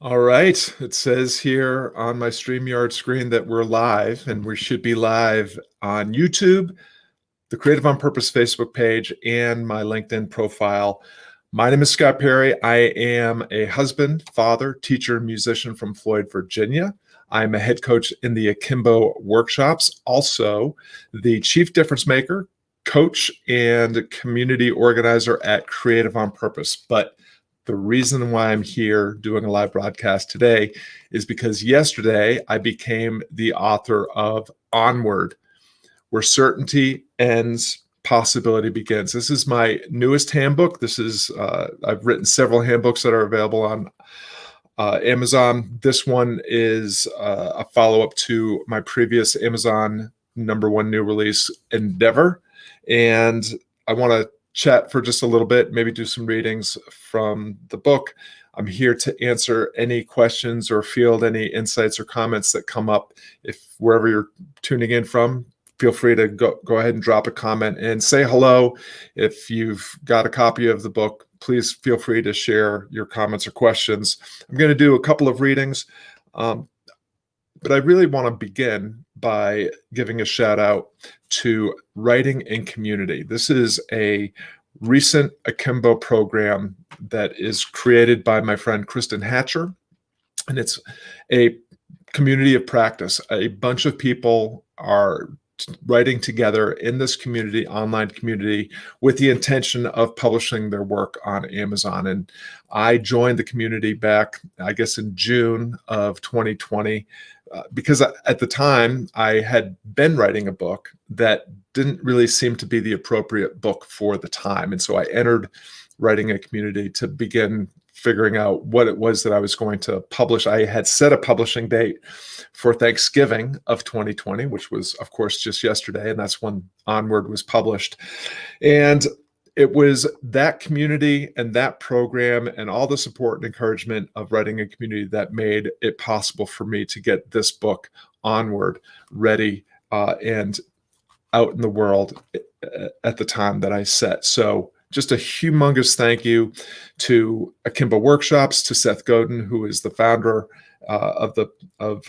All right. It says here on my StreamYard screen that we're live, and we should be live on YouTube, the Creative on Purpose Facebook page, and my LinkedIn profile. My name is Scott Perry. I am a husband, father, teacher, musician from Floyd, Virginia. I'm a head coach in the Akimbo workshops, also the chief difference maker, coach, and community organizer at Creative on Purpose. But the reason why I'm here doing a live broadcast today is because yesterday I became the author of Onward, Where Certainty Ends, Possibility Begins. This is my newest handbook. I've written several handbooks that are available on Amazon. This one is a follow-up to my previous Amazon #1 new release, Endeavor. And I want to chat for just a little bit, maybe do some readings from the book. I'm here to answer any questions or field any insights or comments that come up. If wherever you're tuning in from, feel free to go ahead and drop a comment and say hello. If you've got a copy of the book, please feel free to share your comments or questions. I'm going to do a couple of readings, but I really want to begin by giving a shout out to Writing in Community. This is a recent Akimbo program that is created by my friend Kristen Hatcher, and it's a community of practice. A bunch of people are writing together in this community, online community, with the intention of publishing their work on Amazon. And I joined the community back, I guess, in June of 2020, because at the time I had been writing a book that didn't really seem to be the appropriate book for the time. And so I entered Writing a Community to begin figuring out what it was that I was going to publish. I had set a publishing date for Thanksgiving of 2020, which was, of course, just yesterday, and that's when Onward was published. And it was that community and that program and all the support and encouragement of Writing a Community that made it possible for me to get this book, Onward, ready and out in the world at the time that I set. So just a humongous thank you to Akimbo Workshops, to Seth Godin, who is the founder of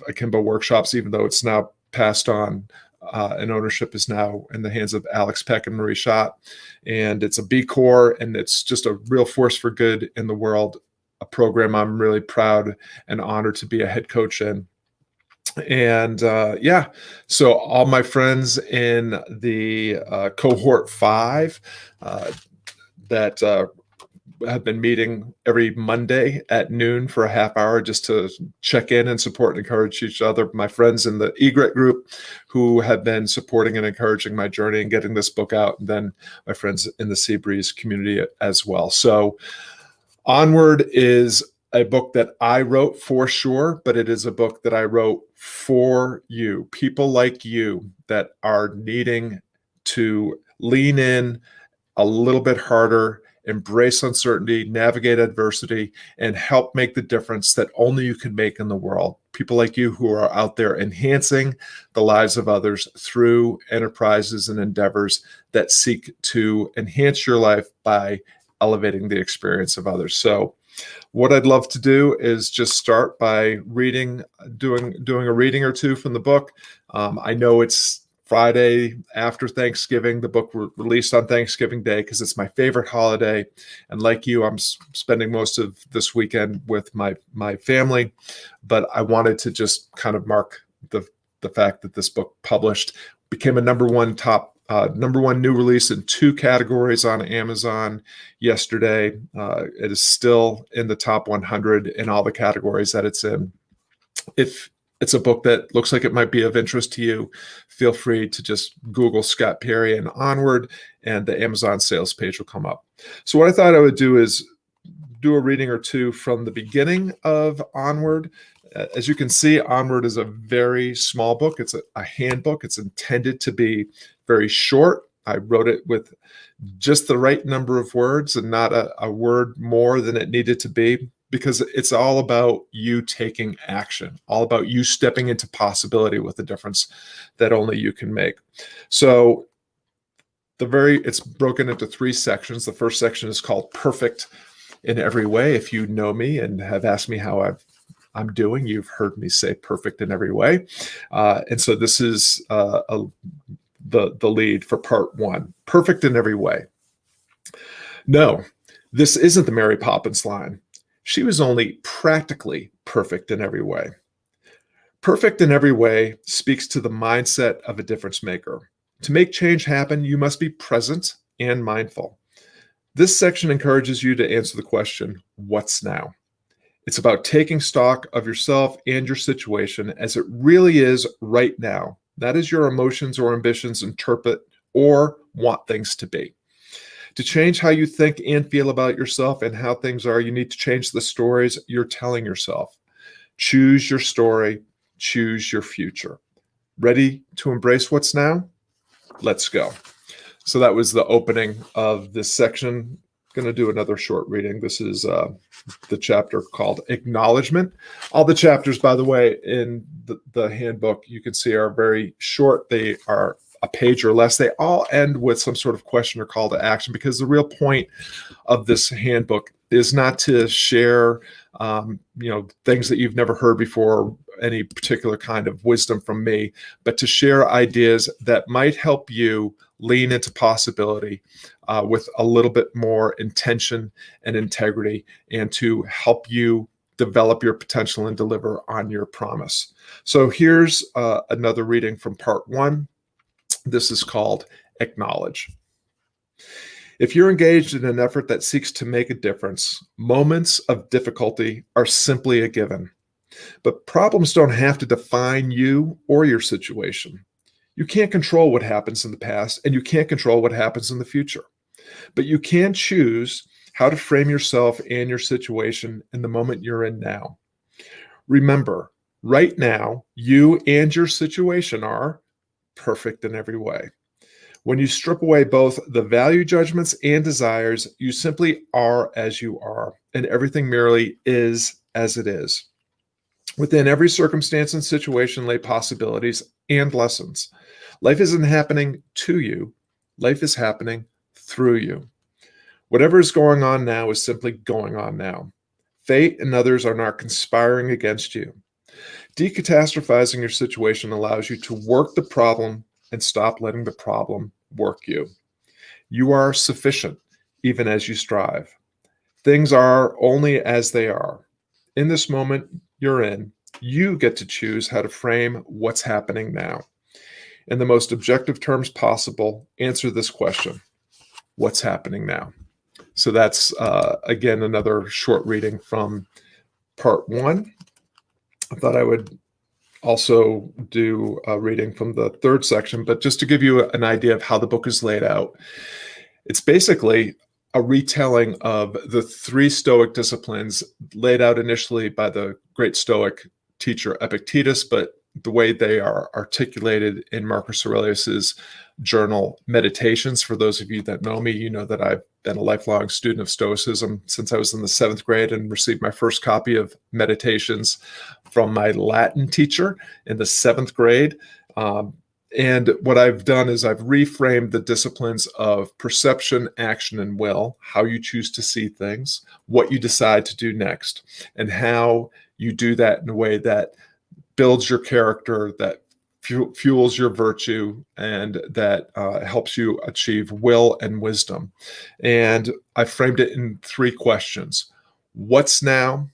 Akimbo Workshops, even though it's now passed on and ownership is now in the hands of Alex Peck and Marie Schott. And it's a B Corp, and it's just a real force for good in the world, a program I'm really proud and honored to be a head coach in. And so all my friends in the cohort 5 that have been meeting every Monday at noon for a half hour just to check in and support and encourage each other. My friends in the Egret group who have been supporting and encouraging my journey and getting this book out, and then my friends in the Seabreeze community as well. So Onward is a book that I wrote for sure, but it is a book that I wrote for you, people like you that are needing to lean in a little bit harder, embrace uncertainty, navigate adversity, and help make the difference that only you can make in the world. People like you who are out there enhancing the lives of others through enterprises and endeavors that seek to enhance your life by elevating the experience of others. So what I'd love to do is just start by doing a reading or two from the book. I know it's Friday after Thanksgiving. The book released on Thanksgiving Day because it's my favorite holiday. And like you, I'm spending most of this weekend with my family. But I wanted to just kind of mark the fact that this book published, became a #1 new release in 2 categories on Amazon yesterday. It is still in the top 100 in all the categories that it's in. If it's a book that looks like it might be of interest to you, feel free to just Google Scott Perry and Onward, and the Amazon sales page will come up. So what I thought I would do is do a reading or two from the beginning of Onward. As you can see, Onward is a very small book. It's a handbook. It's intended to be very short. I wrote it with just the right number of words and not a word more than it needed to be, because it's all about you taking action, all about you stepping into possibility with a difference that only you can make. So it's broken into 3 sections. The first section is called Perfect in Every Way. If you know me and have asked me how I've I'm doing. You've heard me say perfect in every way. And so this is the lead for part one, perfect in every way. No, this isn't the Mary Poppins line. She was only practically perfect in every way. Perfect in every way speaks to the mindset of a difference maker. To make change happen, you must be present and mindful. This section encourages you to answer the question, what's now? It's about taking stock of yourself and your situation as it really is right now. That is your emotions or ambitions interpret or want things to be. To change how you think and feel about yourself and how things are, you need to change the stories you're telling yourself. Choose your story, choose your future. Ready to embrace what's now? Let's go. So that was the opening of this section. Going to do another short reading. This is the chapter called Acknowledgement. All the chapters, by the way, in the handbook, you can see are very short. They are a page or less. They all end with some sort of question or call to action, because the real point of this handbook is not to share things that you've never heard before, any particular kind of wisdom from me, but to share ideas that might help you lean into possibility with a little bit more intention and integrity, and to help you develop your potential and deliver on your promise. So here's another reading from part one. This is called Acknowledge. If you're engaged in an effort that seeks to make a difference, moments of difficulty are simply a given. But problems don't have to define you or your situation. You can't control what happens in the past, and you can't control what happens in the future. But you can choose how to frame yourself and your situation in the moment you're in now. Remember, right now, you and your situation are perfect in every way. When you strip away both the value judgments and desires, you simply are as you are, and everything merely is as it is. Within every circumstance and situation lay possibilities and lessons. Life isn't happening to you. Life is happening through you. Whatever is going on now is simply going on now. Fate and others are not conspiring against you. Decatastrophizing your situation allows you to work the problem and stop letting the problem work you. You are sufficient, even as you strive. Things are only as they are. In this moment you're in, you get to choose how to frame what's happening now. In the most objective terms possible, answer this question: what's happening now? So that's, again, another short reading from part one. I thought I would also do a reading from the third section, but just to give you an idea of how the book is laid out, it's basically a retelling of the three Stoic disciplines laid out initially by the great Stoic teacher Epictetus, but the way they are articulated in Marcus Aurelius's journal Meditations. For those of you that know me, you know that I've been a lifelong student of Stoicism since I was in the 7th grade and received my first copy of Meditations from my Latin teacher in the 7th grade. And what I've done is I've reframed the disciplines of perception, action, and will, how you choose to see things, what you decide to do next, and how you do that in a way that builds your character, that fuels your virtue, and that helps you achieve will and wisdom. And I framed it in 3 questions. What's now?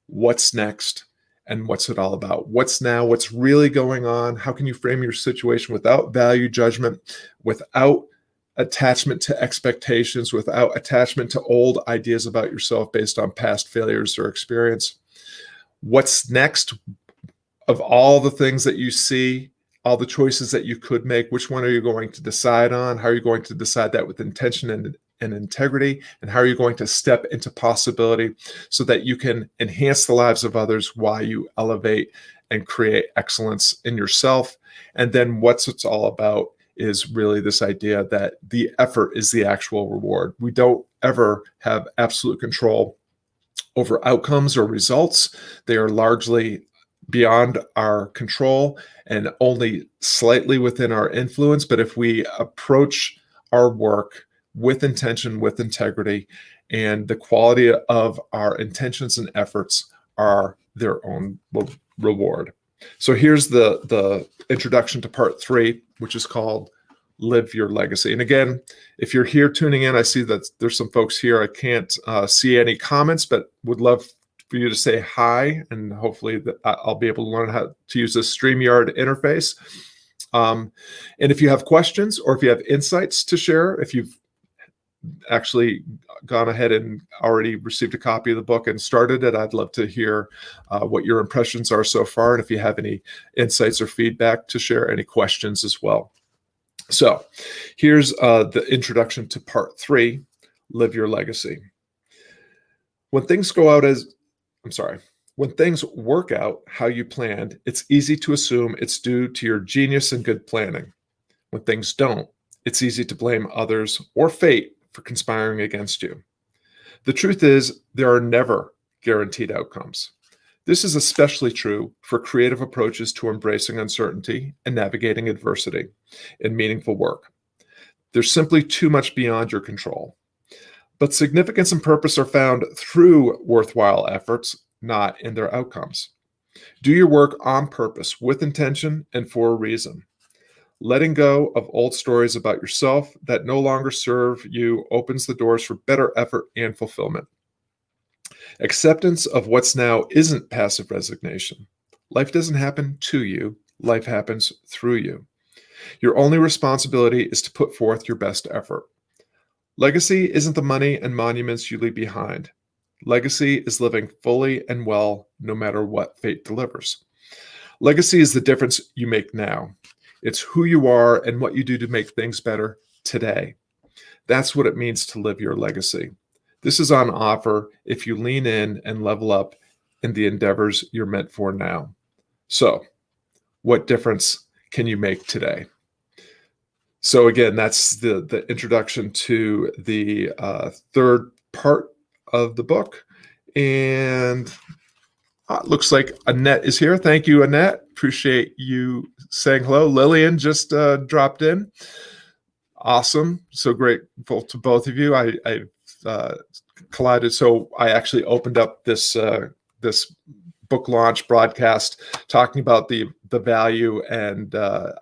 What's next? And what's it all about? What's now? What's really going on? How can you frame your situation without value judgment, without attachment to expectations, without attachment to old ideas about yourself based on past failures or experience? What's next? Of all the things that you see, all the choices that you could make, which one are you going to decide on? How are you going to decide that with intention and integrity? And how are you going to step into possibility so that you can enhance the lives of others while you elevate and create excellence in yourself? And then what's it's all about is really this idea that the effort is the actual reward. We don't ever have absolute control over outcomes or results. They are largely beyond our control and only slightly within our influence. But if we approach our work with intention, with integrity, and the quality of our intentions and efforts are their own reward. So here's the introduction to part 3, which is called Live Your Legacy. And again, if you're here tuning in, I see that there's some folks here. I can't see any comments, but would love for you to say hi, and hopefully that I'll be able to learn how to use this StreamYard interface. And if you have questions or if you have insights to share, if you've actually gone ahead and already received a copy of the book and started it, I'd love to hear what your impressions are so far. And if you have any insights or feedback to share, any questions as well. So here's the introduction to part 3, Live Your Legacy. When things work out how you planned, it's easy to assume it's due to your genius and good planning. When things don't, it's easy to blame others or fate for conspiring against you. The truth is, there are never guaranteed outcomes. This is especially true for creative approaches to embracing uncertainty and navigating adversity in meaningful work. There's simply too much beyond your control. But significance and purpose are found through worthwhile efforts, not in their outcomes. Do your work on purpose, with intention, and for a reason. Letting go of old stories about yourself that no longer serve you opens the doors for better effort and fulfillment. Acceptance of what's now isn't passive resignation. Life doesn't happen to you. Life happens through you. Your only responsibility is to put forth your best effort. Legacy isn't the money and monuments you leave behind. Legacy is living fully and well, no matter what fate delivers. Legacy is the difference you make now. It's who you are and what you do to make things better today. That's what it means to live your legacy. This is on offer if you lean in and level up in the endeavors you're meant for now. So, what difference can you make today? So again, that's the introduction to the third part of the book. And looks like Annette is here. Thank you, Annette. Appreciate you saying hello. Lillian just dropped in. Awesome. So grateful to both of you. I collided. So I actually opened up this this book launch broadcast talking about the value and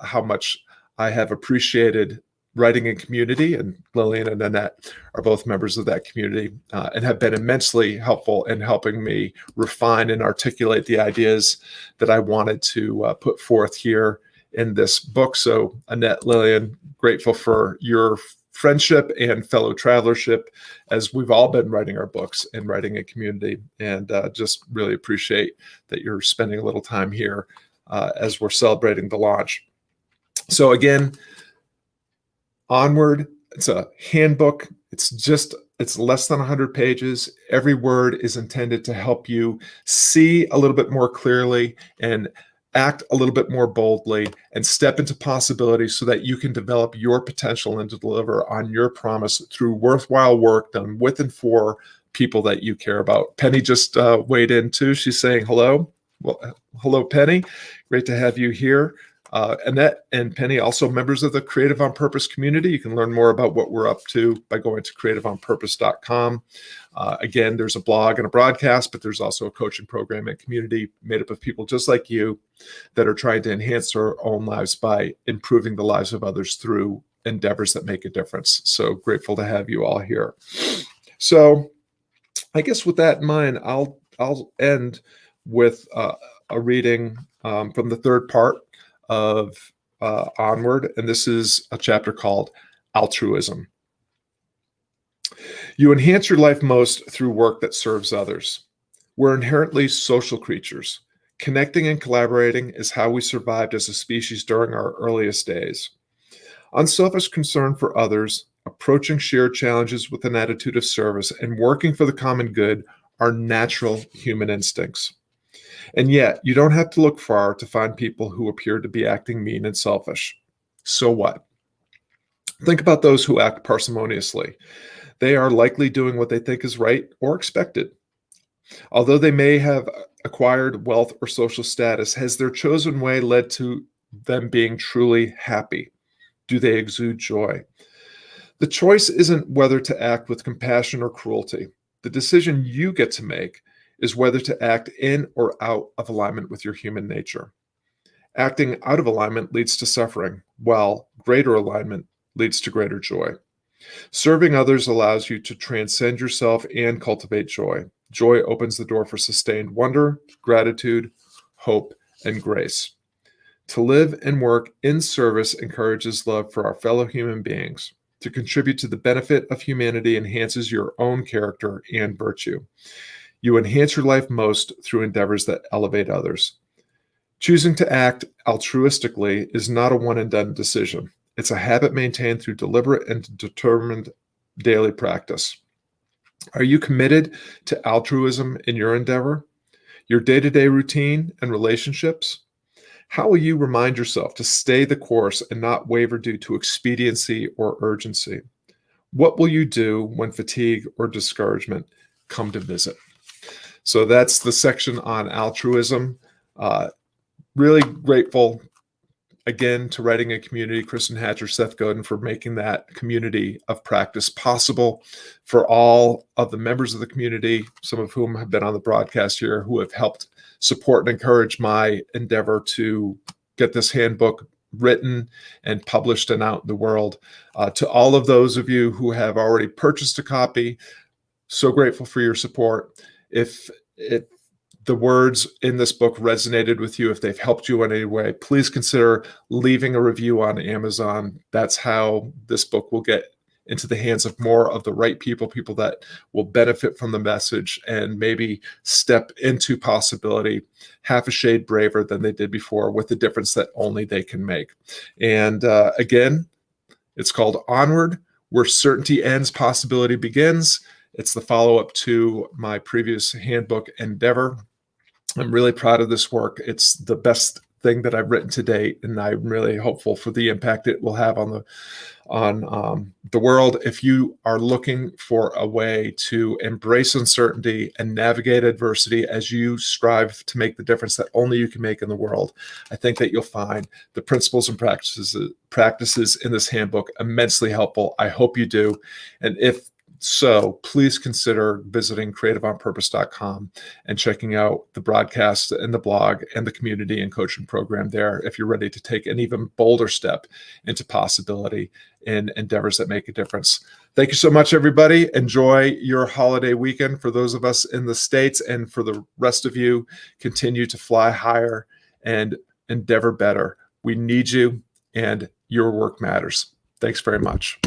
how much I have appreciated writing in community, and Lillian and Annette are both members of that community and have been immensely helpful in helping me refine and articulate the ideas that I wanted to put forth here in this book. So Annette, Lillian, grateful for your friendship and fellow travelership as we've all been writing our books and writing a community, and just really appreciate that you're spending a little time here as we're celebrating the launch. So again, Onward, it's a handbook. It's less than 100 pages. Every word is intended to help you see a little bit more clearly and act a little bit more boldly and step into possibilities so that you can develop your potential and to deliver on your promise through worthwhile work done with and for people that you care about. Penny just weighed in too. She's saying hello. Well, hello, Penny. Great to have you here. Annette and Penny, also members of the Creative on Purpose community. You can learn more about what we're up to by going to creativeonpurpose.com. Again, there's a blog and a broadcast, but there's also a coaching program and community made up of people just like you that are trying to enhance their own lives by improving the lives of others through endeavors that make a difference. So grateful to have you all here. So I guess with that in mind, I'll end with a reading from the third part of Onward, and this is a chapter called Altruism. You enhance your life most through work that serves others. We're inherently social creatures. Connecting and collaborating is how we survived as a species during our earliest days. Unselfish concern for others, approaching shared challenges with an attitude of service, and working for the common good are natural human instincts. And yet, you don't have to look far to find people who appear to be acting mean and selfish. So what? Think about those who act parsimoniously. They are likely doing what they think is right or expected. Although they may have acquired wealth or social status, has their chosen way led to them being truly happy? Do they exude joy? The choice isn't whether to act with compassion or cruelty. The decision you get to make is whether to act in or out of alignment with your human nature. Acting out of alignment leads to suffering, while greater alignment leads to greater joy. Serving others allows you to transcend yourself and cultivate joy. Joy opens the door for sustained wonder, gratitude, hope, and grace. To live and work in service encourages love for our fellow human beings. To contribute to the benefit of humanity enhances your own character and virtue. You enhance your life most through endeavors that elevate others. Choosing to act altruistically is not a one-and-done decision. It's a habit maintained through deliberate and determined daily practice. Are you committed to altruism in your endeavor, your day-to-day routine and relationships? How will you remind yourself to stay the course and not waver due to expediency or urgency? What will you do when fatigue or discouragement come to visit? So that's the section on altruism. Really grateful again to Writing a Community, Kristen Hatcher, Seth Godin, for making that community of practice possible, for all of the members of the community, some of whom have been on the broadcast here, who have helped support and encourage my endeavor to get this handbook written and published and out in the world. To all of those of you who have already purchased a copy, so grateful for your support. If the words in this book resonated with you, if they've helped you in any way, please consider leaving a review on Amazon. That's how this book will get into the hands of more of the right people, people that will benefit from the message and maybe step into possibility half a shade braver than they did before, with the difference that only they can make. And again, it's called Onward, Where Certainty Ends, Possibility Begins. It's the follow-up to my previous handbook endeavor. I'm really proud of this work. It's the best thing that I've written to date, and I'm really hopeful for the impact it will have on the world. If you are looking for a way to embrace uncertainty and navigate adversity as you strive to make the difference that only you can make in the world, I think that you'll find the principles and practices in this handbook immensely helpful. I hope you do. And if so, please consider visiting creativeonpurpose.com and checking out the broadcast and the blog and the community and coaching program there if you're ready to take an even bolder step into possibility in endeavors that make a difference. Thank you so much, everybody. Enjoy your holiday weekend. For those of us in the States, and for the rest of you, continue to fly higher and endeavor better. We need you, and your work matters. Thanks very much.